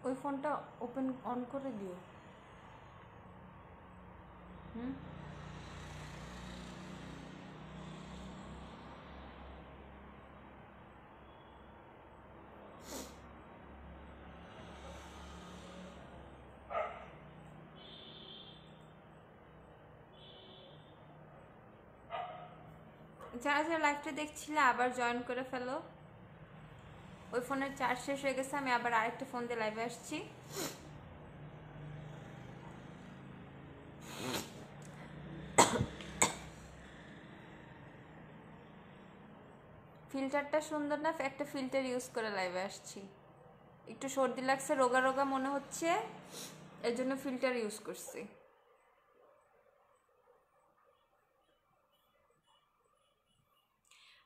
ওই ফোনটা open on করে দিও। হুম, যারা যারা লাইভটা দেখছিলে আবার জয়েন করে ফেলো। ওই ফোনের চার্জ শেষ হয়ে গেছে, আমি আবার আরেকটা ফোন দিয়ে লাইভে আসছি। ফিল্টারটা সুন্দর না, একটা ফিল্টার ইউজ করে লাইভে আসছি। একটু সর্দি লাগছে, রোগা রোগা মনে হচ্ছে, এর জন্য ফিল্টার ইউজ করছি।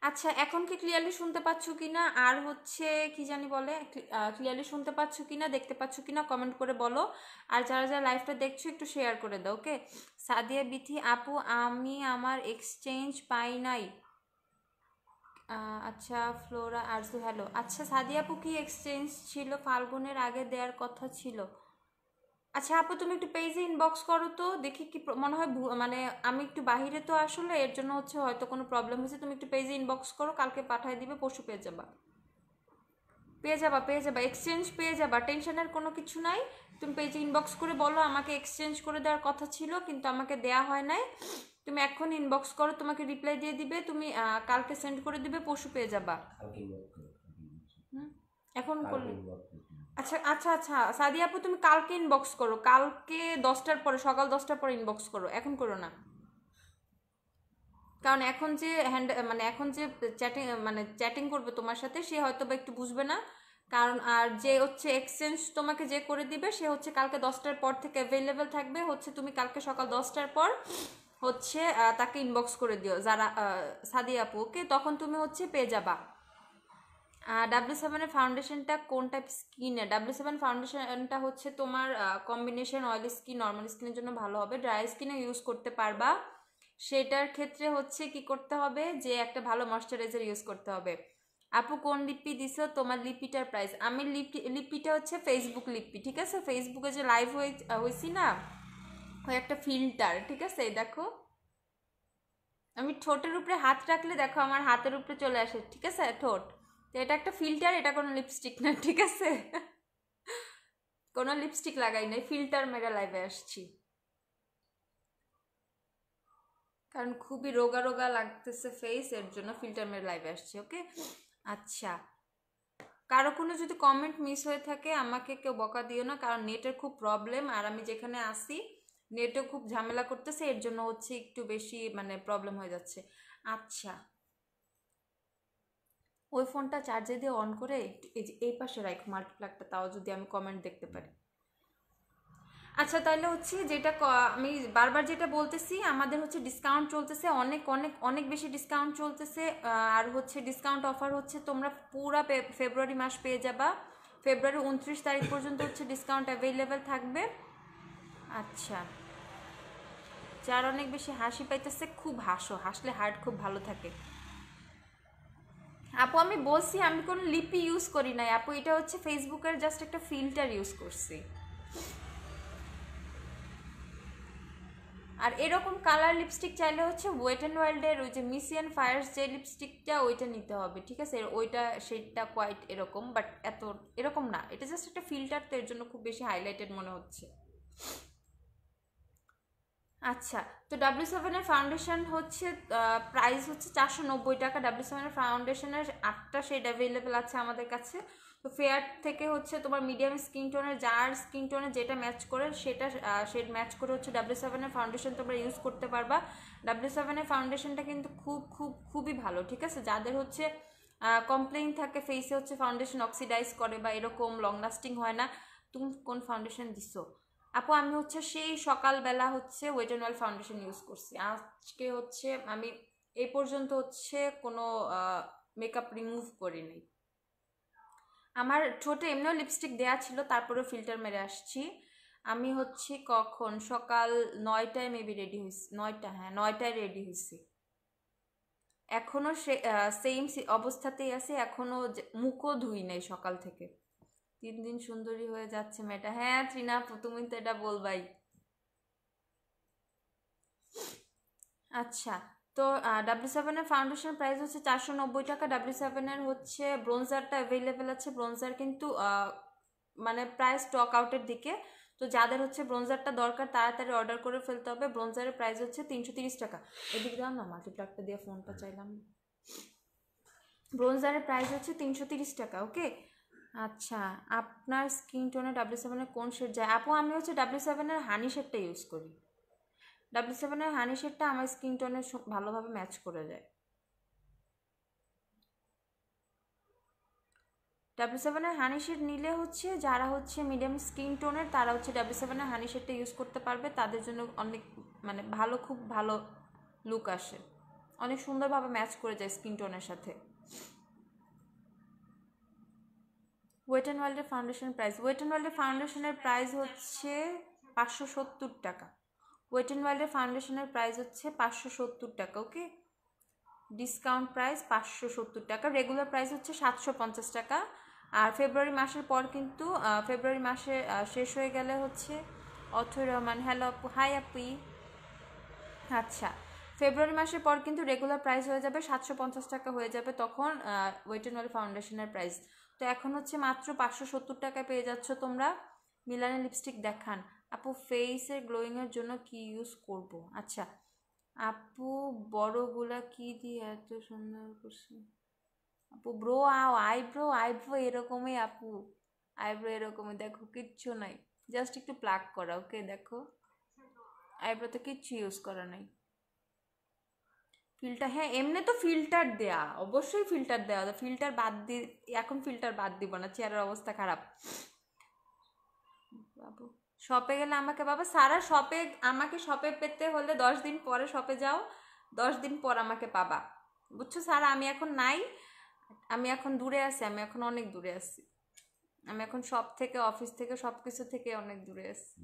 আচ্ছা, এখন কি ক্লিয়ারলি শুনতে পাচ্ছ কিনা, আর হচ্ছে কি জানি বলে, ক্লিয়ারলি শুনতে পাচ্ছ কিনা, দেখতে পাচ্ছ কিনা কমেন্ট করে বলো। আর যারা যারা লাইভটা দেখছো একটু শেয়ার করে দাও। ওকে। সাদিয়া বিথি আপু, আমি আমার এক্সচেঞ্জ পাই নাই। আচ্ছা, ফ্লোরা আরজু হ্যালো। আচ্ছা সাদিয়া আপু, কি এক্সচেঞ্জ ছিল? ফাল্গুনের আগে দেওয়ার কথা ছিল। আচ্ছা আপু, তুমি একটু পেজে ইনবক্স করো তো, দেখি কি মনে হয় মানে আমি একটু বাহিরে তো, আসলে এর জন্য হচ্ছে হয়তো কোনো প্রবলেম হয়েছে। তুমি একটু পেজে ইনবক্স করো, কালকে পাঠিয়ে দিবে, পরশু পেয়ে যাবা। পেয়ে যাবা, পেয়ে যাবা, এক্সচেঞ্জ পেয়ে যাবা, টেনশনের কোনো কিছু নাই। তুমি পেজে ইনবক্স করে বলো আমাকে এক্সচেঞ্জ করে দেওয়ার কথা ছিল কিন্তু আমাকে দেয়া হয় নাই। তুমি এখন ইনবক্স করো, তোমাকে রিপ্লাই দিয়ে দিবে, তুমি কালকে সেন্ড করে দিবে, পরশু পেয়ে যাবা। এখন করলে আচ্ছা আচ্ছা আচ্ছা, সাদিয়া আপু তুমি কালকে ইনবক্স করো, কালকে 10টার পরে, সকাল 10টার পরে ইনবক্স করো, এখন করো না। কারণ এখন যে মানে এখন যে চ্যাটিং করবে তোমার সাথে, সে হয়তো বা একটু বুঝবে না। কারণ আর যে হচ্ছে এক্সচেঞ্জ তোমাকে যে করে দিবে, সে হচ্ছে কালকে 10টার পর থেকে অ্যাভেলেবেল থাকবে, হচ্ছে তুমি কালকে সকাল 10টার পর হচ্ছে তাকে ইনবক্স করে দিও, যারা সাদিয়া আপু, ওকে, তখন তুমি হচ্ছে পেয়ে যাবা। W7 ফাউন্ডেশনটা কোন টাইপ স্কিনে? W7 ফাউন্ডেশনটা হচ্ছে তোমার কম্বিনেশন অয়েল স্কিন, নর্মাল স্কিনের জন্য ভালো হবে, ড্রাই স্কিনে ইউজ করতে পারবা। সেটার ক্ষেত্রে হচ্ছে কি করতে হবে, যে একটা ভালো ময়শ্চারাইজার ইউজ করতে হবে। আপু কোন লিপি দিছো? তোমার লিপিটার প্রাইস? আমি লিপিটা হচ্ছে ফেসবুক লিপি, ঠিক আছে? ফেসবুকে যে লাইভ হয়েছি না, ওই একটা ফিল্টার, ঠিক আছে? এই দেখো, আমি ঠোঁটের উপরে হাত রাখলে দেখো আমার হাতের উপরে চলে আসে, ঠিক আছে? ঠোঁট। তো এটা একটা ফিল্টার, এটা কোনো লিপস্টিক না, ঠিক আছে? কোনো লিপস্টিক লাগাই নাই, ফিল্টার মেরে লাইভে আসছি। কারণ খুবই রোগা রোগা লাগতেছে ফেস, এর জন্য ফিল্টার মেরে লাইভে আসছি। ওকে। আচ্ছা, কারো কোনো যদি কমেন্ট মিস হয়ে থাকে আমাকে কেউ বকা দিও না, কারণ নেটের খুব প্রবলেম, আর আমি যেখানে আসি নেটও খুব ঝামেলা করতেছে, এর জন্য হচ্ছে একটু বেশি মানে প্রবলেম হয়ে যাচ্ছে। আচ্ছা, ওই ফোনটা চার্জে দিয়ে অন করে এই যে এই পাশে রাখো মাল্টিপ্লাগটা, তাও যদি আমি কমেন্ট দেখতে পারি। আচ্ছা, তাহলে হচ্ছে যেটা আমি বারবার যেটা বলতেছি, আমাদের হচ্ছে ডিসকাউন্ট চলতেছে, অনেক অনেক অনেক বেশি ডিসকাউন্ট চলতেছে। আর হচ্ছে ডিসকাউন্ট অফার হচ্ছে তোমরা পুরা ফেব্রুয়ারি মাস পেয়ে যাবা। ফেব্রুয়ারি 29 তারিখ পর্যন্ত হচ্ছে ডিসকাউন্ট অ্যাভেলেবেল থাকবে। আচ্ছা, যার অনেক বেশি হাসি পাইতেছে, খুব হাসো, হাসলে হার্ট খুব ভালো থাকে। আপু আমি বলছি আমি কোনো লিপি ইউজ করি নাই আপু, এটা হচ্ছে ফেসবুকের জাস্ট একটা ফিল্টার ইউজ করছি। আর এরকম কালার লিপস্টিক চাইলে হচ্ছে ওয়েট অ্যান্ড ওয়াইল্ডের ওই যে মিসিয়ান ফায়ার্স যে লিপস্টিকটা, ওইটা নিতে হবে, ঠিক আছে? ওইটা শেডটা কোয়াইট এরকম, বাট এত এরকম না, এটা জাস্ট একটা ফিল্টার, তো এর জন্য খুব বেশি হাইলাইটেড মনে হচ্ছে। আচ্ছা, তো W7-এর ফাউন্ডেশন হচ্ছে প্রাইস হচ্ছে 490 টাকা। W7-এর ফাউন্ডেশনের 8টা শেড অ্যাভেলেবেল আছে আমাদের কাছে। তো ফেয়ার থেকে হচ্ছে তোমার মিডিয়াম স্কিন টোনের, যার স্কিন টোনে যেটা ম্যাচ করে সেটা শেড ম্যাচ করে হচ্ছে W7-এর ফাউন্ডেশন তোমরা ইউজ করতে পারবা। W7-এর ফাউন্ডেশনটা কিন্তু খুব খুব খুবই ভালো, ঠিক আছে? যাদের হচ্ছে কমপ্লেইন থাকে ফেসে হচ্ছে ফাউন্ডেশন অক্সিডাইজ করে বা এরকম লং লাস্টিং হয় না। তুমি কোন ফাউন্ডেশন দিছো? আপু আমি হচ্ছে সেই সকালবেলা হচ্ছে wet and well foundation use করছি, আজকে হচ্ছে আমি এই পর্যন্ত হচ্ছে কোনো মেকআপ রিমুভ করিনি। আমার ঠোঁটে এমনিও লিপস্টিক দেয়া ছিল, তারপরেও ফিল্টার মেরে আসছি। আমি হচ্ছে কখন সকাল 9টায় মেবি রেডি হয়েছি, 9টা, হ্যাঁ 9টায় রেডি হয়েছি। এখনও সে সেম অবস্থাতেই আছে, এখনও মুখও ধুই নাই সকাল থেকে। দিন দিন সুন্দরী হয়ে যাচ্ছে মেয়েটা। হ্যাঁ ত্রিনা আপু, তুমি তো এটা বলবাই। আচ্ছা, তো W7-এর ফাউন্ডেশন প্রাইস হচ্ছে 490 টাকা। W7-এর হচ্ছে ব্রোঞ্জারটা অ্যাভেলেবেল আছে। ব্রোঞ্জার কিন্তু মানে প্রায় স্টক আউটের দিকে। তো যাদের হচ্ছে ব্রোঞ্জারটা দরকার তাড়াতাড়ি অর্ডার করে ফেলতে হবে। ব্রোঞ্জারের প্রাইস হচ্ছে 330 টাকা। এদিকে দাও না, মাল্টিপ্লাকটা দিয়ে ফোনটা চাইলাম। ব্রোঞ্জারের প্রাইস হচ্ছে 330 টাকা। ওকে, আচ্ছা আপনার স্কিন টোনে W7-এর কোন শেড যায়? আপু আমি হচ্ছে W7-এর হানি শেডটা ইউজ করি। W7-এর হানি শেডটা আমার স্কিন টোনে ভালোভাবে ম্যাচ করে যায়। W7-এর হানি শেড নিলে হচ্ছে যারা হচ্ছে মিডিয়াম স্কিন টোনের তারা হচ্ছে W7-এর হানি শেডটা ইউজ করতে পারবে। তাদের জন্য অনেক মানে ভালো, খুব ভালো লুক আসে, অনেক সুন্দরভাবে ম্যাচ করে যায় স্কিন টোনের সাথে। ওয়েট অ্যান্ড ওয়াইল্ডের ফাউন্ডেশন প্রাইস, ওয়েট অ্যান্ড ওয়াইল্ডের ফাউন্ডেশনের প্রাইস হচ্ছে 570 টাকা। ওয়েট অ্যান্ড ওয়াইল্ডের ফাউন্ডেশনের প্রাইস হচ্ছে 570 টাকা। ওকে, ডিসকাউন্ট প্রাইস 570 টাকা। রেগুলার প্রাইস হচ্ছে 750 টাকা। আর ফেব্রুয়ারি মাসের পর কিন্তু ফেব্রুয়ারি মাসে শেষ হয়ে গেলে হচ্ছে অথৈ রহমান, হ্যালো আপু, হাই আপি। আচ্ছা, ফেব্রুয়ারি মাসের পর কিন্তু রেগুলার প্রাইস হয়ে যাবে 750 টাকা হয়ে যাবে তখন ওয়েট অ্যান্ড ওয়াইল্ড ফাউন্ডেশনের প্রাইস। তো এখন হচ্ছে মাত্র 570 টাকায় পেয়ে যাচ্ছ তোমরা। মিলানের লিপস্টিক দেখান আপু, ফেসের গ্লোয়িংয়ের জন্য কি ইউজ করব? আচ্ছা আপু, বড়গুলা কি দিয়ে এত সুন্দর করছে আপু? ব্রো আইব্রো, আইব্রো এরকমই আপু, আইব্রো এরকমই, দেখো কিচ্ছু নাই, জাস্ট একটু প্লাক করা। ওকে দেখো, আইব্রোতে কিচ্ছু ইউজ করা নাই। ফিল্টার, হ্যাঁ এমনি তো ফিল্টার দেয়া, অবশ্যই ফিল্টার দেওয়া, ফিল্টার বাদ দি, এখন ফিল্টার বাদ দিব না, চেহারার অবস্থা খারাপ। বাবু শপে গেলে আমাকে, বাবা সারা শপে, আমাকে শপে পেতে হলে 10 দিন পরে শপে যাও, 10 দিন পর আমাকে পাবা, বুঝছো সারা? আমি এখন নাই, আমি এখন দূরে আছি, আমি এখন অনেক দূরে আছি, আমি এখন শপ থেকে, অফিস থেকে, সব কিছু থেকে অনেক দূরে আছি।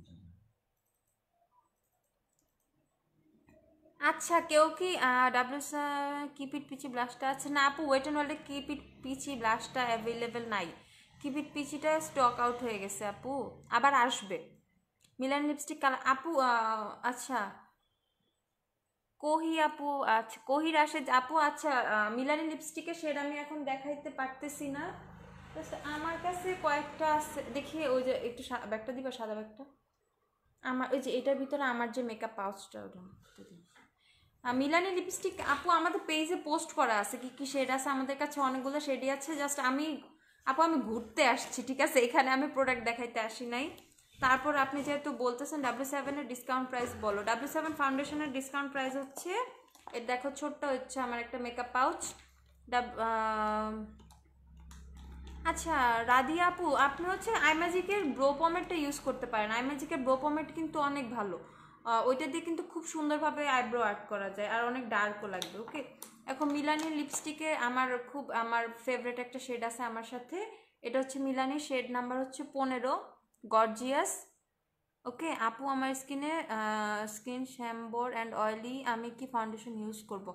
আচ্ছা কেউ কি ডাব্লিউ কিপিট পিচি ব্লাশটা আছে? না আপু, ওয়েট অ্যান্ড ওয়ার্ল্ডে কিপিট পিচি ব্লাশটা অ্যাভেলেবেল নাই। কিপিট পিচিটা স্টক আউট হয়ে গেছে আপু, আবার আসবে। মিলান লিপস্টিক কালার আপু, আচ্ছা কোহি আপু, আচ্ছা কোহি রাশেদ আপু, আচ্ছা মিলানি লিপস্টিকের শেড আমি এখন দেখাইতে পারতেছি না, আমার কাছে কয়েকটা আছে, দেখি ওই যে একটু ব্যাগটা দিবা, সাদা ব্যাগটা আমার, ওই যে এটার ভিতরে আমার যে মেকআপ পাউচটা, ওটা মিলানি লিপস্টিক আপু আমাদের পেজে পোস্ট করা আছে, কি কি শেড আছে আমাদের কাছে, অনেকগুলো শেডই আছে। জাস্ট আমি আপু, আমি ঘুরতে আসছি, ঠিক আছে, এখানে আমি প্রোডাক্ট দেখাইতে আসি নাই। তারপর আপনি যেহেতু বলতেছেন W7-এর ডিসকাউন্ট প্রাইস বলো। W7 ফাউন্ডেশনের ডিসকাউন্ট প্রাইস হচ্ছে, এর দেখো ছোট্ট হচ্ছে আমার একটা মেকআপ পাউচ। আচ্ছা রাধিয়া আপু, আপনি হচ্ছে আইম্যাজিকের ব্রো পমেটটা ইউজ করতে পারেন। আইম্যাজিকের ব্রো পমেট কিন্তু অনেক ভালো, ওইটা দিয়ে কিন্তু খুব সুন্দরভাবে আইব্রো আর্ট করা যায়, আর অনেক ডার্কও লাগবে। ওকে, এখন মিলানির লিপস্টিকে আমার ফেভারিট একটা শেড আছে আমার সাথে, এটা হচ্ছে মিলানির শেড নাম্বার হচ্ছে 15, গর্জিয়াস। ওকে আপু, আমার স্কিন শ্যাম্বোর অ্যান্ড অয়েলি, আমি কি ফাউন্ডেশন ইউজ করব?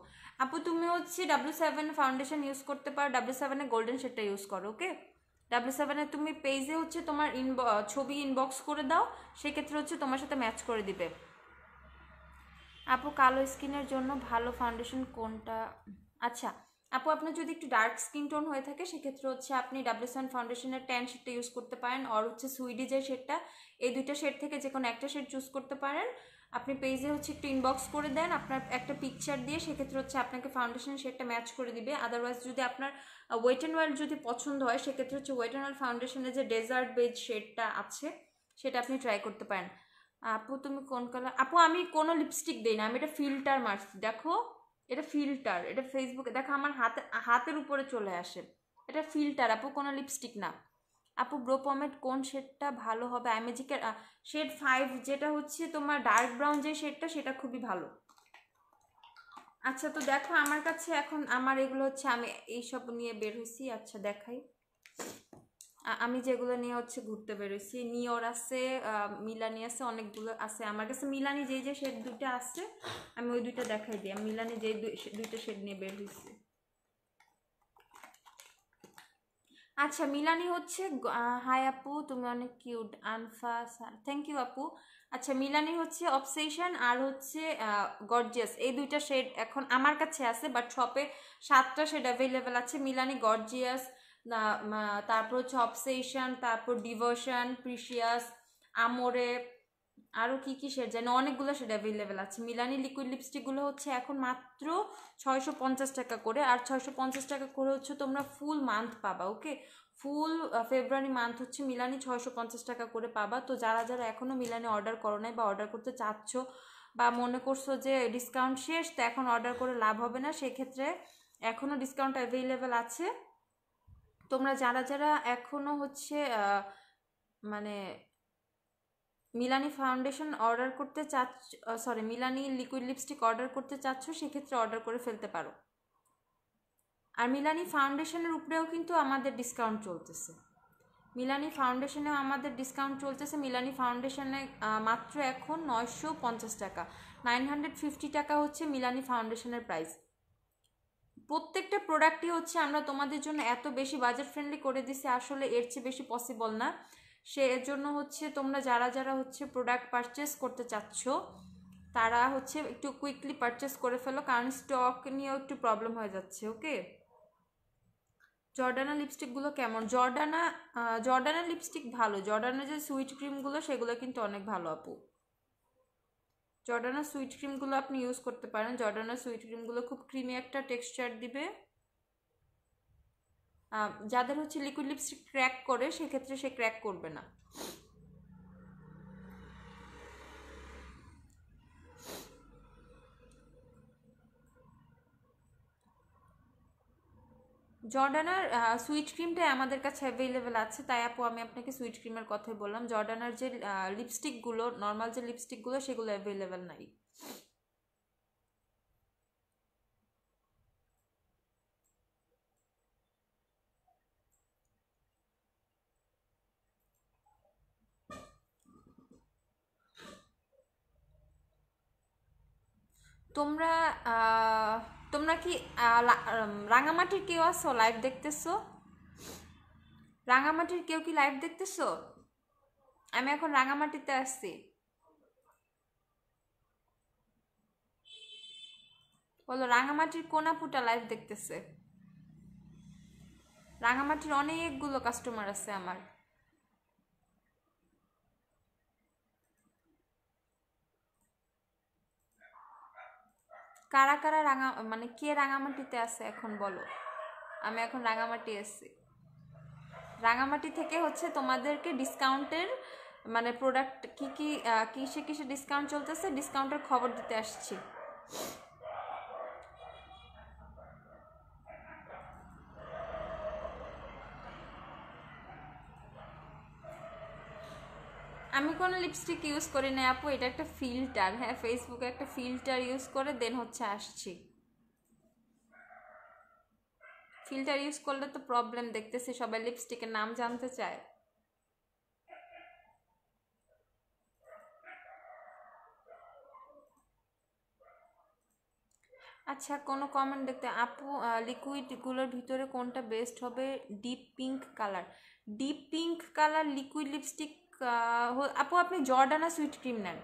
আপু তুমি হচ্ছে W7 ফাউন্ডেশন ইউজ করতে পারো, W7-এর গোল্ডেন শেডটা ইউজ করো। ওকে, W7-এর তুমি পেজে হচ্ছে তোমার ছবি ইনবক্স করে দাও, সেক্ষেত্রে হচ্ছে তোমার সাথে ম্যাচ করে দিবে। আপু কালো স্কিনের জন্য ভালো ফাউন্ডেশন কোনটা? আচ্ছা আপু, আপনার যদি একটু ডার্ক স্কিন টোন হয়ে থাকে সেক্ষেত্রে হচ্ছে আপনি W7 ফাউন্ডেশনের ট্যান শেডটা ইউজ করতে পারেন, আর হচ্ছে সুইডি যে শেডটা, এই দুইটা শেড থেকে যে কোনো একটা শেড চুজ করতে পারেন। আপনি পেজে হচ্ছে একটু ইনবক্স করে দেন আপনার একটা পিকচার দিয়ে, সেক্ষেত্রে হচ্ছে আপনাকে ফাউন্ডেশন শেডটা ম্যাচ করে দিবে। আদারওয়াইজ যদি আপনার ওয়েট অ্যান্ড ওয়াইল্ড যদি পছন্দ হয় সেক্ষেত্রে হচ্ছে ওয়েট অ্যান্ড ওয়াইল্ড ফাউন্ডেশনের যে ডেজার্ট বেজ শেডটা আছে সেটা আপনি ট্রাই করতে পারেন। আপু তুমি কোন কালার? আপু আমি কোনো লিপস্টিক দিই না, আমি এটা ফিল্টার মারছি, দেখো এটা ফিল্টার, এটা ফেসবুকে দেখো আমার হাতের উপরে চলে আসে, এটা ফিল্টার আপু, কোনো লিপস্টিক না। আপু ব্রো পমেট কোন শেডটা ভালো হবে? আইম্যাজিকের শেড 5, যেটা হচ্ছে তোমার ডার্ক ব্রাউন যে শেডটা, সেটা খুবই ভালো। আচ্ছা তো দেখো আমার কাছে এখন আমার এগুলো হচ্ছে, আমি এইসব নিয়ে বের হয়েছি। আচ্ছা দেখাই, আমি যেগুলো নিয়ে হচ্ছে ঘুরতে বেরোইছি, নিওর আছে, মিলানি আছে, অনেকগুলো আছে আমার কাছে। মিলানি যে শেড দুইটা আছে আমি ওই দুইটা দেখাই দিই, আমি মিলানি যে দুইটা শেড নিয়ে বের হয়েছি। আচ্ছা মিলানি হচ্ছে হাই আপু, তুমি অনেক কিউট। আনফা, থ্যাংক ইউ আপু। আচ্ছা মিলানি হচ্ছে অবসেশন আর হচ্ছে গর্জিয়াস, এই দুইটা শেড এখন আমার কাছে আছে, বাট শপে 7টা শেড অ্যাভেলেবেল আছে। মিলানি গর্জিয়াস, তারপর হচ্ছে অবসেশন, তারপর ডিভোশন, প্রিশিয়াস, আমোরে, আরও কি কি শেড জানি, অনেকগুলো শেড অ্যাভেলেবেল আছে। মিলানি লিকুইড লিপস্টিকগুলো হচ্ছে এখন মাত্র 650 টাকা করে, আর 650 টাকা করে হচ্ছে তোমরা ফুল মান্থ পাবা। ওকে, ফুল ফেব্রুয়ারি মান্থ হচ্ছে মিলানি 650 টাকা করে পাবা। তো যারা যারা এখনও মিলানি অর্ডার করো নাই বা অর্ডার করতে চাচ্ছ বা মনে করছো যে ডিসকাউন্ট শেষ তো এখন অর্ডার করে লাভ হবে না, সেক্ষেত্রে এখনও ডিসকাউন্ট অ্যাভেলেবেল আছে। তোমরা যারা যারা এখনও হচ্ছে মানে মিলানি ফাউন্ডেশন অর্ডার করতে চাচ্ছ, sorry Milani liquid lipstick order করতে চাচ্ছ, সেক্ষেত্রে অর্ডার করে ফেলতে পারো। আর মিলানি ফাউন্ডেশনের উপরেও কিন্তু আমাদের ডিসকাউন্ট চলতেছে, মিলানি ফাউন্ডেশনেও আমাদের ডিসকাউন্ট চলতেছে। মিলানি ফাউন্ডেশনে মাত্র এখন 950 টাকা, 950 টাকা হচ্ছে মিলানি ফাউন্ডেশনের প্রাইস। প্রত্যেকটা প্রোডাক্টই হচ্ছে আমরা তোমাদের জন্য এত বেশি বাজেট ফ্রেন্ডলি করে দিছি, আসলে এর চেয়ে বেশি পসিবল না। সে এর জন্য হচ্ছে তোমরা যারা যারা হচ্ছে প্রোডাক্ট পারচেস করতে চাচ্ছ তারা হচ্ছে একটু কুইকলি পারচেস করে ফেলো, কারণ স্টক নিয়েও একটু প্রবলেম হয়ে যাচ্ছে। ওকে, জর্ডানা লিপস্টিকগুলো কেমন? জর্ডানা লিপস্টিক ভালো, জর্ডানার যে সুইট ক্রিমগুলো সেগুলো কিন্তু অনেক ভালো আপু। জর্ডানা সুইট ক্রিমগুলো আপনি ইউজ করতে পারেন, জর্ডানা সুইট ক্রিমগুলো খুব ক্রিমি একটা টেক্সচার দিবে। যাদের হচ্ছে লিকুইড লিপস্টিক ক্র্যাক করে সেক্ষেত্রে সে ক্র্যাক করবে না। জর্ডানার সুইট ক্রিমটাই আমাদের কাছে অ্যাভেলেবেল আছে, তাই আপু আমি আপনাকে সুইট ক্রিমের কথাই বললাম। জর্ডানার যে লিপস্টিকগুলো, নর্মাল যে লিপস্টিকগুলো সেগুলো অ্যাভেলেবেল নাই। তোমরা তোমরা কি রাঙামাটির কেউ আসো লাইভ দেখতেছো? রাঙামাটির কেউ কি লাইভ দেখতেছো? আমি এখন রাঙামাটিতে আসছি। বলো রাঙামাটির কোন আপুটা লাইভ দেখতেছে? রাঙামাটির অনেকগুলো কাস্টমার আছে আমার। কারা কারা মানে কে রাঙামাটিতে আছে এখন বলো, আমি এখন রাঙামাটি এসছি। রাঙামাটি থেকে হচ্ছে তোমাদেরকে ডিসকাউন্টের মানে প্রোডাক্ট কি কি কিসে কিসে ডিসকাউন্ট চলতেছে ডিসকাউন্টের খবর দিতে আসছি। আমি কোনো লিপস্টিক ইউজ করি না আপু, এটা একটা ফিল্টার। হ্যাঁ, ফেসবুকে একটা ফিল্টার ইউজ করে দেন হচ্ছে আসছি। ফিল্টার ইউজ করলে তো প্রবলেম, দেখতেছি সবাই লিপস্টিকের নাম জানতে চায়। আচ্ছা, কোনো কমেন্ট দেখতে আপু, লিকুইডগুলোর ভিতরে কোনটা বেস্ট হবে? Deep pink colour, deep pink colour liquid lipstick আপু আপনি জর্ডানা সুইট ক্রিম নেন।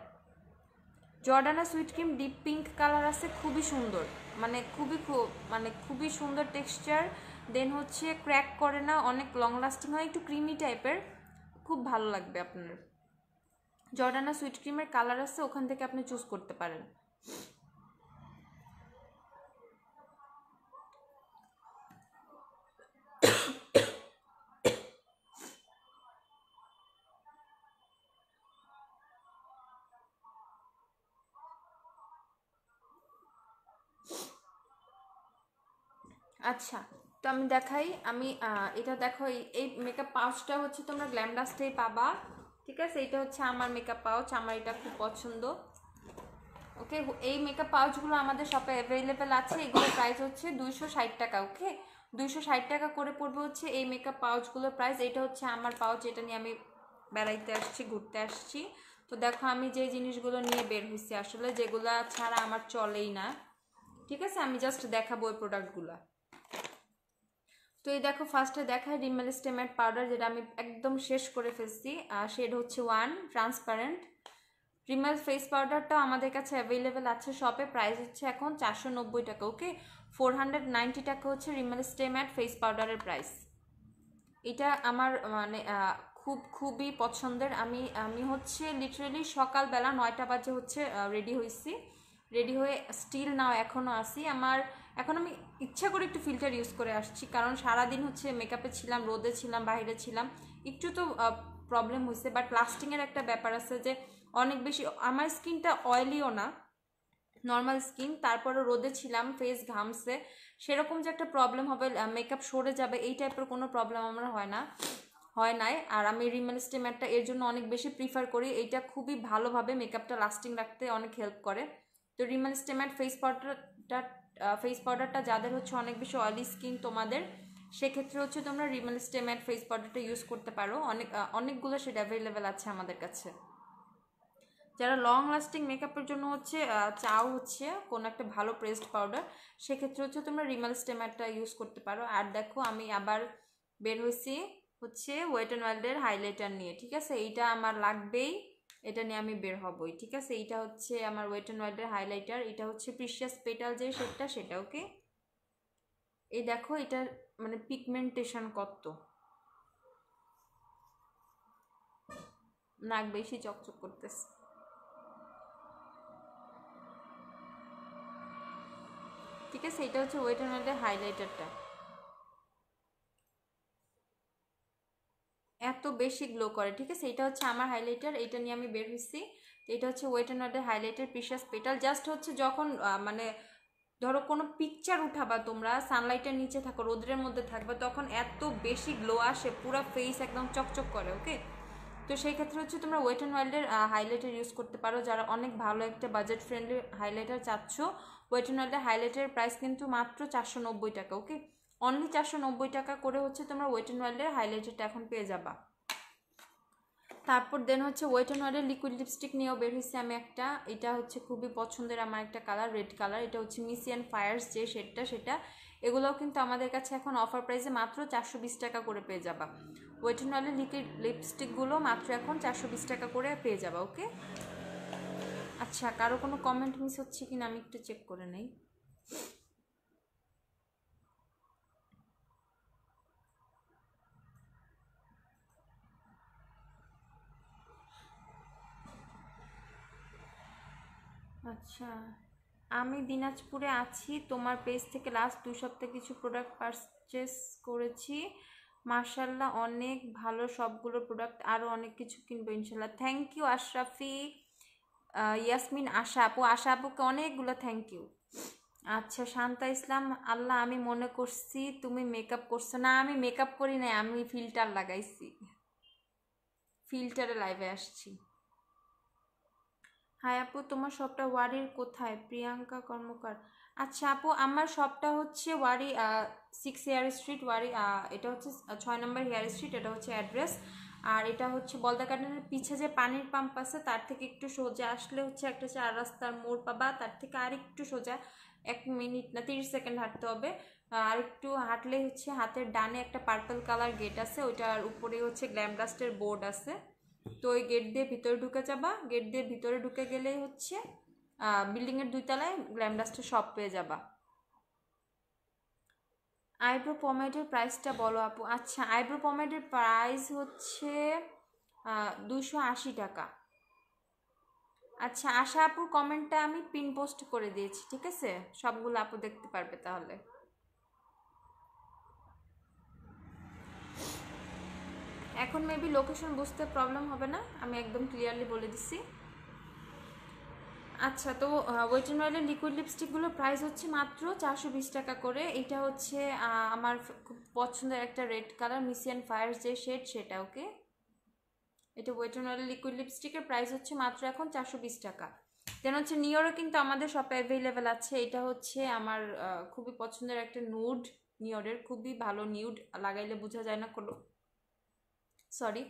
Jordana sweet cream deep pink colour আছে, খুবই সুন্দর, মানে খুবই সুন্দর টেক্সচার। দেন হচ্ছে ক্র্যাক করে না, অনেক লং লাস্টিং হয়, একটু ক্রিমি টাইপের, খুব ভালো লাগবে আপনার। জর্ডানা সুইট ক্রিমের কালার আছে, ওখান থেকে আপনি চুজ করতে পারেন। আচ্ছা, তো আমি দেখাই, আমি এটা দেখো, এই মেকআপ পাউচটা হচ্ছে তোমরা গ্ল্যামডাস্টেই পাবা। ঠিক আছে, এটা হচ্ছে আমার মেকআপ পাউচ, আমার এটা খুব পছন্দ। ওকে, এই মেকআপ পাউচগুলো আমাদের শপে অ্যাভেলেবেল আছে, এগুলোর প্রাইস হচ্ছে 260 টাকা। ওকে, 260 টাকা করে পড়বে হচ্ছে এই মেকআপ পাউচগুলোর প্রাইস। এটা হচ্ছে আমার পাউচ, এটা নিয়ে আমি বেড়াইতে আসছি, ঘুরতে আসছি। তো দেখো আমি যে জিনিসগুলো নিয়ে বের হয়েছি, আসলে যেগুলো ছাড়া আমার চলেই না। ঠিক আছে, আমি জাস্ট দেখাবো ওই প্রোডাক্টগুলো। তো এই দেখো ফার্স্টে দেখায় রিমেল স্টে ম্যাট পাউডার, যেটা আমি একদম শেষ করে ফেলছি। শেড হচ্ছে 1 ট্রান্সপারেন্ট। রিমেল ফেস পাউডারটাও আমাদের কাছে অ্যাভেলেবেল আছে শপে, প্রাইস হচ্ছে এখন 490 টাকা। ওকে, 490 টাকা হচ্ছে রিমেল স্টে ম্যাট ফেস পাউডারের প্রাইস। এটা আমার মানে খুবই পছন্দের। আমি হচ্ছে লিটারেলি সকালবেলা 9টা বাজে হচ্ছে রেডি হয়েছি, রেডি হয়ে স্টিল নাও এখনও আসি। এখন আমি ইচ্ছা করে একটু ফিল্টার ইউজ করে আসছি, কারণ সারাদিন হচ্ছে মেকআপে ছিলাম, রোদে ছিলাম, বাইরে ছিলাম, একটু তো প্রবলেম হয়েছে। বাট লাস্টিংয়ের একটা ব্যাপার আছে যে অনেক বেশি, আমার স্কিনটা অয়েলিও না, নর্মাল স্কিন, তারপরে রোদে ছিলাম, ফেস ঘামছে, সেরকম যে একটা প্রবলেম হবে মেকআপ সরে যাবে এই টাইপের কোনো প্রবলেম আমার হয় নাই। আর আমি রিমেল স্টে ম্যাটটা এর জন্য অনেক বেশি প্রিফার করি, এইটা খুবই ভালোভাবে মেকআপটা লাস্টিং রাখতে অনেক হেল্প করে। তো রিমেল স্টে ম্যাট ফেস পাউডারটা যাদের হচ্ছে অনেক বেশি অয়েলি স্কিন তোমাদের, সেক্ষেত্রে হচ্ছে তোমরা রিমেল স্টে ম্যাট ফেস পাউডারটা ইউজ করতে পারো। অনেকগুলো সেটা অ্যাভেলেবেল আছে আমাদের কাছে। যারা লং লাস্টিং মেকআপের জন্য হচ্ছে চাও হচ্ছে কোনো একটা ভালো প্রেসড পাউডার, সেক্ষেত্রে হচ্ছে তোমরা রিমেল স্টে ম্যাটটা ইউজ করতে পারো। আর দেখো আমি আবার বের হয়েছি হচ্ছে ওয়েট অ্যান্ড ওয়াইল্ডের হাইলাইটার নিয়ে, ঠিক আছে, এইটা আমার লাগবেই, এটা নিয়ে আমি বের হবই, ঠিক আছে। এইটা হচ্ছে আমার ওয়েট অ্যান্ড ওয়াইল্ডের হাইলাইটার, এটা হচ্ছে প্রিশিয়াস পেটাল যে সেটা ওকে। এই দেখো এটার মানে পিগমেন্টেশন কত, নাক বেশি চকচক করতেছে। ঠিক আছে, এটা হচ্ছে ওয়েট অ্যান্ড ওয়াইল্ডের হাইলাইটারটা, এত বেশি গ্লো করে, ঠিক আছে। এটা হচ্ছে আমার হাইলাইটার, এটা নিয়ে আমি বের হয়েছি। এটা হচ্ছে ওয়েট অ্যান্ড ওয়াইল্ডের হাইলাইটার প্রিশিয়াস পেটাল। জাস্ট হচ্ছে যখন মানে ধরো কোনো পিকচার উঠাবা, তোমরা সানলাইটের নিচে থাকো, রোদের মধ্যে থাকবে, তখন এত বেশি গ্লো আসে, পুরো ফেস একদম চকচক করে, ওকে। তো সেই ক্ষেত্রে হচ্ছে তোমরা ওয়েট অ্যান্ড ওয়াইল্ডের হাইলাইটার ইউজ করতে পারো, যারা অনেক ভালো একটা বাজেট ফ্রেন্ডলি হাইলাইটার চাচ্ছ। ওয়েট অ্যান্ড ওয়াইল্ডের হাইলাইটারের প্রাইস কিন্তু মাত্র 490 টাকা, ওকে। অনলি 490 টাকা করে হচ্ছে তোমরা ওয়েট অ্যান্ড ওয়াইল্ডের হাইলাইটারটা এখন পেয়ে যাবা। তারপর দেন হচ্ছে ওয়েট অ্যান্ড ওয়াইল্ডের লিকুইড লিপস্টিক নিয়েও বের হয়েছি আমি একটা, এটা হচ্ছে খুবই পছন্দের আমার একটা কালার, রেড কালার। এটা হচ্ছে মিসি অ্যান্ড ফায়ার্স যে সেটা এগুলোও কিন্তু আমাদের কাছে এখন অফার প্রাইসে মাত্র 420 টাকা করে পেয়ে যাবা। ওয়েট অ্যান্ড ওয়াইল্ডের লিকুইড লিপস্টিকগুলো মাত্র এখন 420 টাকা করে পেয়ে যাবা, ওকে। আচ্ছা, কারো কোনো কমেন্ট মিস হচ্ছে কিনা আমি একটু চেক করে নেই। আচ্ছা, আমি দিনাজপুরে আছি, তোমার পেজ থেকে লাস্ট 2 সপ্তাহে কিছু প্রোডাক্ট পারচেস করেছি, মার্শাল্লাহ অনেক ভালো সবগুলো প্রোডাক্ট, আরও অনেক কিছু কিনবো ইনশাল্লাহ। থ্যাংক ইউ আশরাফি, ইয়াসমিন, আশা আপুকে অনেকগুলো থ্যাংক ইউ। আচ্ছা, শান্তা ইসলাম, আল্লাহ আমি মনে করছি তুমি মেকআপ করছো, না আমি মেকআপ করি নাই, আমি ফিল্টার লাগাইছি, ফিল্টারে লাইভে আসছি। হাই আপু, তোমার শপটা ওয়ারির কোথায়? প্রিয়াঙ্কা কর্মকার। আচ্ছা আপু, আমার শপটা হচ্ছে ওয়ারি 6 হেয়ার স্ট্রিট, ওয়ারি, এটা হচ্ছে 6 নম্বর হেয়ার স্ট্রিট, এটা হচ্ছে অ্যাড্রেস। আর এটা হচ্ছে বলদা গার্ডেনের পিছে যে পানির পাম্প আছে তার থেকে একটু সোজা আসলে হচ্ছে একটা 4 রাস্তার মোড় পাবা, তার থেকে আর একটু সোজা 1 মিনিট না 30 সেকেন্ড হাঁটতে হবে। আর একটু হাঁটলে হচ্ছে হাতের ডানে একটা পার্পল কালার গেট আছে, ওইটার উপরে হচ্ছে গ্ল্যামডাস্টের বোর্ড আছে। তো ওই গেট দিয়ে ভিতরে ঢুকে যাবা, গেট দিয়ে ভিতরে ঢুকে গেলেই হচ্ছে বিল্ডিংয়ের 2 তলায় গ্ল্যামডাস্টের শপ পেয়ে যাবা। আইব্রো পমেডের প্রাইসটা বলো আপু। আচ্ছা, আইব্রো পমেডের প্রাইস হচ্ছে 280 টাকা। আচ্ছা, আশা আপুর কমেন্টটা আমি পিন পোস্ট করে দিয়েছি, ঠিক আছে, সবগুলো আপু দেখতে পারবে তাহলে। এখন মেবি লোকেশন বুঝতে প্রবলেম হবে না, আমি একদম ক্লিয়ারলি বলে দিচ্ছি। আচ্ছা, তো ওয়েট অ্যান্ড ওয়াইল্ডের লিকুইড লিপস্টিকগুলোর প্রাইস হচ্ছে মাত্র 420 টাকা করে। এটা হচ্ছে আমার খুব পছন্দের একটা রেড কালার, মিসি অ্যান্ড ফায়ার্স যে সেটা, ওকে। এটা ওয়েট অ্যান্ড ওয়াইল্ডের লিকুইড লিপস্টিকের প্রাইস হচ্ছে মাত্র এখন 420 টাকা। দেন হচ্ছে নিওরও কিন্তু আমাদের শপে অ্যাভেলেবেল আছে, এটা হচ্ছে আমার খুবই পছন্দের একটা নুড, নিওরের খুবই ভালো নিউড, লাগাইলে বোঝা যায় না কোনো সরি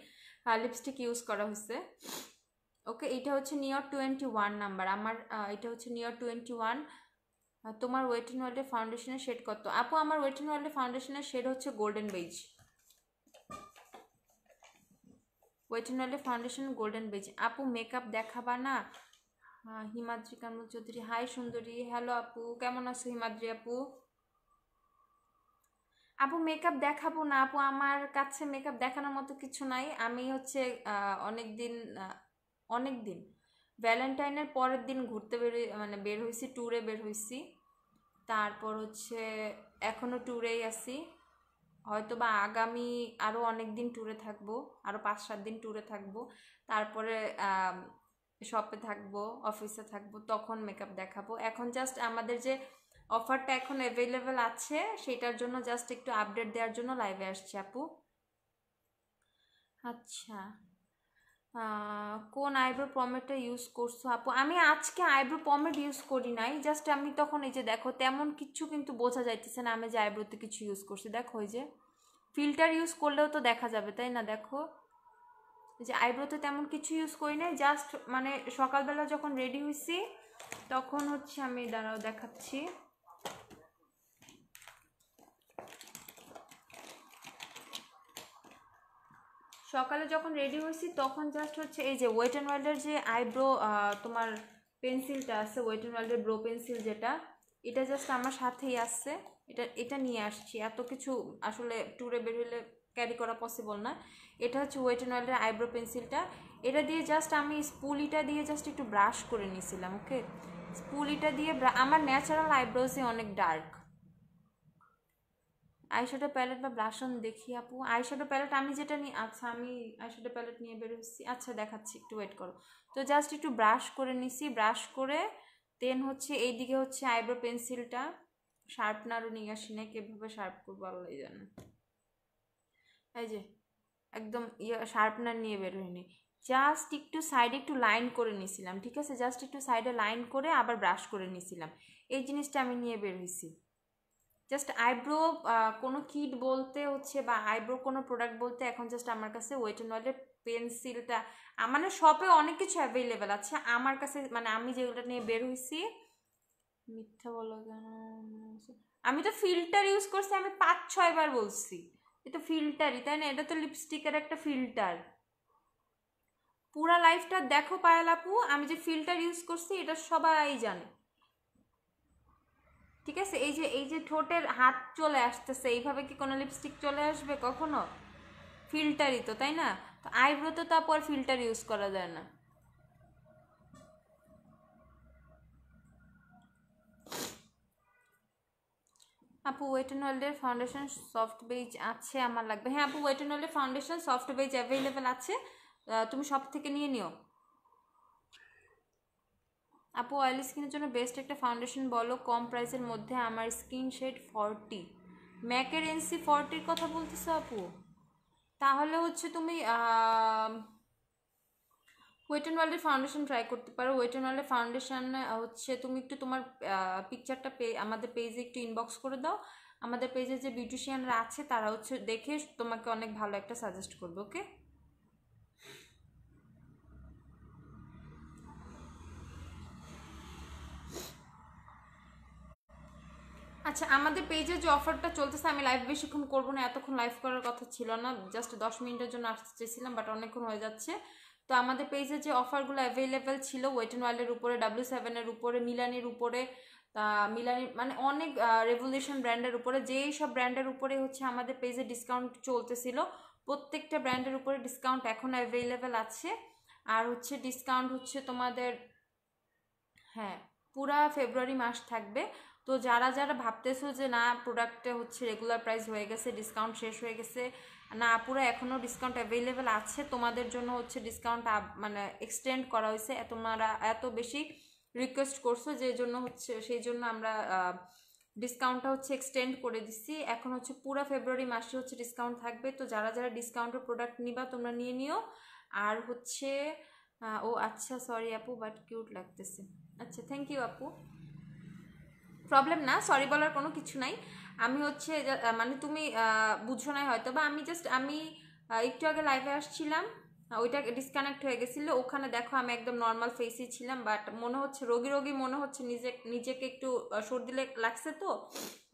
লিপস্টিক ইউজ করা হয়েছে, ওকে। এটা হচ্ছে নিয়র 21 নাম্বার আমার, এটা হচ্ছে নিয়র 21। তোমার ওয়েট এন্ড ওয়ার্ল্ডের ফাউন্ডেশনের শেড কত? আপু আমার ওয়েট এন্ড ওয়ার্ল্ডের ফাউন্ডেশনের শেড হচ্ছে গোল্ডেন বেজ। ওয়েট এন্ড ওয়ার্ল্ডের ফাউন্ডেশন গোল্ডেন বেজ। আপু মেকআপ দেখাবা না? হিমাদ্রি কামরুল চৌধুরী, হাই সুন্দরী, হ্যালো আপু, কেমন আছো হিমাদ্রি আপু? আপু মেকআপ দেখাবো না আপু, আমার কাছে মেকআপ দেখানোর মতো কিছু নাই। আমি হচ্ছে অনেক দিন ভ্যালেন্টাইনের পরের দিন ঘুরতে মানে বের হয়েছি, ট্যুরে বের হয়েছি। তারপর হচ্ছে এখনও ট্যুরেই আছি, হয়তো বা আগামী আরও অনেক দিন ট্যুরে থাকবো, আরও 5-7 দিন ট্যুরে থাকবো। তারপরে শপে থাকবো, অফিসে থাকবো, তখন মেকআপ দেখাবো। এখন জাস্ট আমাদের যে অফারটা এখন অ্যাভেলেবেল আছে সেটার জন্য জাস্ট একটু আপডেট দেওয়ার জন্য লাইভে আসছি আপু। আচ্ছা, কোন আইব্রো পমেডটা ইউজ করছো আপু? আমি আজকে আইব্রো পমেড ইউজ করি নাই, জাস্ট আমি তখন এই যে দেখো তেমন কিছু কিন্তু বোঝা যাইতেছে না আমি যে আইব্রোতে কিছু ইউজ করছি। দেখো এই যে ফিল্টার ইউজ করলেও তো দেখা যাবে তাই না? দেখো যে আইব্রোতে তেমন কিছু ইউজ করি নাই, জাস্ট মানে সকালবেলা যখন রেডি হয়েছি তখন হচ্ছে আমি দাঁড়াও দেখাচ্ছি। সকালে যখন রেডি হয়েছি তখন জাস্ট হচ্ছে এই যে ওয়েট অ্যান্ড ওয়াইল্ডের যে আইব্রো তোমার পেন্সিলটা আছে, ওয়েট অ্যান্ড ওয়াইল্ডের ব্রো পেন্সিল যেটা, এটা জাস্ট আমার সাথেই আসছে, এটা নিয়ে আসছি। এত কিছু আসলে ট্যুরে বের হলে ক্যারি করা পসিবল না। এটা হচ্ছে ওয়েট অ্যান্ড ওয়াইল্ডের আইব্রো পেন্সিলটা, এটা দিয়ে জাস্ট আমি স্পুলিটা দিয়ে জাস্ট একটু ব্রাশ করে নিয়েছিলাম। ওকে, স্পুলিটা দিয়ে আমার ন্যাচারাল আইব্রোজই অনেক ডার্ক। আইশ্যাডো প্যালেট বা ব্লাশ অন দেখি আপু। আইশ্যাডো প্যালেট আমি যেটা নিই, আচ্ছা আমি আইশ্যাডো প্যালেট নিয়ে বের হচ্ছি, আচ্ছা দেখাচ্ছি, একটু ওয়েট করো। তো জাস্ট একটু ব্রাশ করে নিছি, ব্রাশ করে দেন হচ্ছে এইদিকে হচ্ছে আইব্রো পেন্সিলটা, শার্পনারও নিয়ে আসি না, কীভাবে শার্প করবো আল্লাহ জানে। এই যে একদম শার্পনার নিয়ে বের হয়নি, জাস্ট একটু সাইডে একটু লাইন করে নিয়েছিলাম, ঠিক আছে? জাস্ট একটু সাইডে লাইন করে আবার ব্রাশ করে নিয়েছিলাম, এই জিনিসটা আমি নিয়ে বের হয়েছি। জাস্ট আইব্রো কোনো কিট বলতে হচ্ছে বা আইব্রো কোনো প্রোডাক্ট বলতে এখন জাস্ট আমার কাছে ওয়েট অ্যান্ড ওয়াইল্ডের পেন্সিলটা, মানে শপে অনেক কিছু অ্যাভেলেবেল আছে, আমার কাছে মানে আমি যেগুলো নিয়ে বের হয়েছি। মিথ্যা বলো কেন? আমি তো ফিল্টার ইউজ করছি, আমি 5-6 বার বলছি এটা ফিল্টারই, তাই না? এটা তো লিপস্টিকের একটা ফিল্টার। পুরা লাইফটা দেখো পায়েল আপু, আমি যে ফিল্টার ইউজ করছি এটা সবাই জানে, ঠিক আছে? এই যে ঠোঁটের হাত চলে আসতেছে, এইভাবে কি কোনো লিপস্টিক চলে আসবে কখনো? ফিল্টারই তো, তাই না? তো আইব্রোতে তো আর ফিল্টার ইউজ করা যায় না। আপু ওয়েট অ্যান্ড ওয়ার্ল্ডের ফাউন্ডেশন সফট বেজ আছে, আমার লাগবে। হ্যাঁ আপু, ওয়েট অ্যান্ড ওয়ার্ল্ডের ফাউন্ডেশন সফট বেজ অ্যাভেলেবেল আছে, তুমি সব থেকে নিয়ে নিও। আপু অয়েলি স্কিনের জন্য বেস্ট একটা ফাউন্ডেশন বলো কম প্রাইসের মধ্যে। আমার স্কিন শেড 40, ম্যাকের NC 40-র কথা বলতেছো আপু? তাহলে হচ্ছে তুমি ওয়েট অ্যান্ড ওয়ার্ল্ডের ফাউন্ডেশন ট্রাই করতে পারো। ওয়েট অ্যান্ড ওয়ার্ল্ডের ফাউন্ডেশন হচ্ছে তুমি একটু তোমার পিকচারটা আমাদের পেজে একটু ইনবক্স করে দাও, আমাদের পেজে যে বিউটিশিয়ানরা আছে তারা হচ্ছে দেখে তোমাকে অনেক ভালো একটা সাজেস্ট করবে। ওকে, আচ্ছা আমাদের পেজে যে অফারটা চলতেছে, আমি লাইভ বেশিক্ষণ করবো না, এতক্ষণ লাইভ করার কথা ছিল না, জাস্ট 10 মিনিটের জন্য আসতে চেয়েছিলাম, বাট অনেকক্ষণ হয়ে যাচ্ছে। তো আমাদের পেজে যে অফারগুলো অ্যাভেলেবেল ছিল ওয়েট অ্যান্ড ওয়ার্ল্ডের উপরে, W7-এর উপরে, মিলানির উপরে, মিলানি মানে অনেক রেভলিউশন ব্র্যান্ডের উপরে, যেই সব ব্র্যান্ডের উপরে হচ্ছে আমাদের পেজে ডিসকাউন্ট চলতেছিল, প্রত্যেকটা ব্র্যান্ডের উপরে ডিসকাউন্ট এখন অ্যাভেলেবেল আছে। আর হচ্ছে ডিসকাউন্ট হচ্ছে তোমাদের, হ্যাঁ, পুরা ফেব্রুয়ারি মাস থাকবে। তো যারা যারা ভাবতেছো যে না প্রোডাক্টে হচ্ছে রেগুলার প্রাইস হয়ে গেছে, ডিসকাউন্ট শেষ হয়ে গেছে, না পুরো এখনও ডিসকাউন্ট অ্যাভেলেবেল আছে, তোমাদের জন্য হচ্ছে ডিসকাউন্ট মানে এক্সটেন্ড করা হয়েছে, তোমরা এত বেশি রিকোয়েস্ট করছো যে জন্য হচ্ছে, সেই জন্য আমরা ডিসকাউন্টটা হচ্ছে এক্সটেন্ড করে দিচ্ছি। এখন হচ্ছে পুরো ফেব্রুয়ারি মাসে হচ্ছে ডিসকাউন্ট থাকবে, তো যারা যারা ডিসকাউন্টের প্রোডাক্ট নিবা তোমরা নিয়ে নিও। আর হচ্ছে ও আচ্ছা সরি আপু, বাট কিউট লাগতেছে। আচ্ছা থ্যাংক ইউ আপু, প্রবলেম না, সরি বলার কোনো কিছু নাই। আমি হচ্ছে মানে তুমি বুঝো নাই হয়তো বা, আমি একটু আগে লাইভে আসছিলাম, ওইটা ডিসকানেক্ট হয়ে গেছিলো। ওখানে দেখো আমি একদম নর্মাল ফেসই ছিলাম, বাট মনে হচ্ছে রোগী রোগী মনে হচ্ছে, নিজেকে একটু সর্দি লাগছে তো,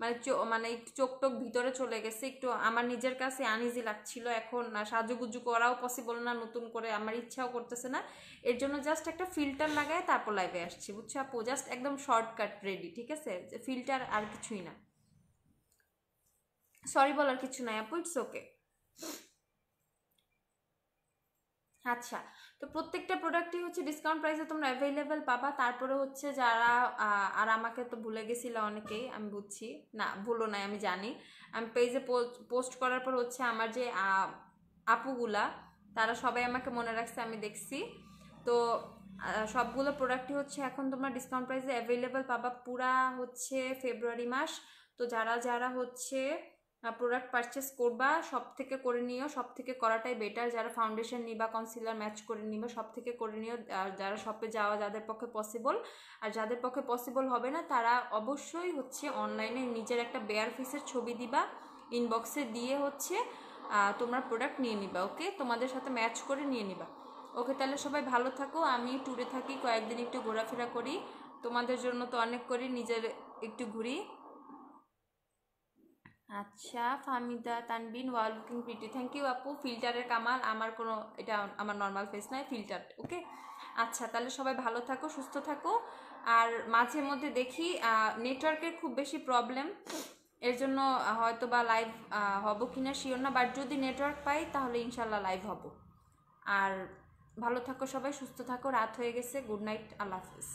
মানে মানে একটু চোখ টোক ভিতরে চলে গেছে, একটু আমার নিজের কাছে আনইজি লাগছিল। এখন সাজুগুজু করাও পসিবল না, নতুন করে আমার ইচ্ছাও করতেছে না। এর জন্য জাস্ট একটা ফিল্টার লাগায় তারপর লাইভে আসছি, বুঝছো আপু? জাস্ট একদম শর্টকাট রেডি, ঠিক আছে? ফিল্টার আর কিছুই না। সরি বলার কিছু নাই আপু, ইটস ওকে। আচ্ছা, তো প্রত্যেকটা প্রোডাক্টই হচ্ছে ডিসকাউন্ট প্রাইসে তোমরা অ্যাভেলেবেল পাবা। তারপরে হচ্ছে যারা আর আমাকে তো ভুলে গেছিলো অনেকেই, আমি বুঝছি, না ভুলো নাই, আমি জানি। আমি পেজে পোস্ট করার পর হচ্ছে আমার যে আপুগুলা, তারা সবাই আমাকে মনে রাখছে, আমি দেখছি। তো সবগুলো প্রোডাক্টই হচ্ছে এখন তোমরা ডিসকাউন্ট প্রাইসে অ্যাভেলেবেল পাবা পুরা হচ্ছে ফেব্রুয়ারি মাস। তো যারা যারা হচ্ছে প্রোডাক্ট পারচেস করবা সব থেকে করে নিও, সব থেকে করাটাই বেটার। যারা ফাউন্ডেশন নিবা, কনসিলার ম্যাচ করে নিবা, সব থেকে করে নিও। আর যারা শপে যাওয়া যাদের পক্ষে পসিবল, আর যাদের পক্ষে পসিবল হবে না, তারা অবশ্যই হচ্ছে অনলাইনে নিজের একটা বেয়ার ফেসের ছবি দিবা, ইনবক্সে দিয়ে হচ্ছে তোমরা প্রোডাক্ট নিয়ে নিবা। ওকে, তোমাদের সাথে ম্যাচ করে নিয়ে নিবা। ওকে, তাহলে সবাই ভালো থাকো। আমি ট্যুরে থাকি, কয়েকদিন একটু ঘোরাফেরা করি, তোমাদের জন্য তো অনেক করি, নিজের একটু ঘুরি। আচ্ছা, ফাহমিদা তানবিন, ওয়াল লুকিং প্রিটি, থ্যাংক ইউ আপু। ফিল্টারের কামাল, আমার কোনো, এটা আমার নর্মাল ফেস নয়, ফিল্টার। ওকে, আচ্ছা তাহলে সবাই ভালো থাকো, সুস্থ থাকো। আর মাঝে মধ্যে দেখি নেটওয়ার্কের খুব বেশি প্রবলেম, এর জন্য হয়তো বা লাইভ হব কিনা শিওর না, বাট যদি নেটওয়ার্ক পাই তাহলে ইনশাল্লাহ লাইভ হব। আর ভালো থাকো সবাই, সুস্থ থাকো। রাত হয়ে গেছে, গুড নাইট, আল্লাহ হাফিজ।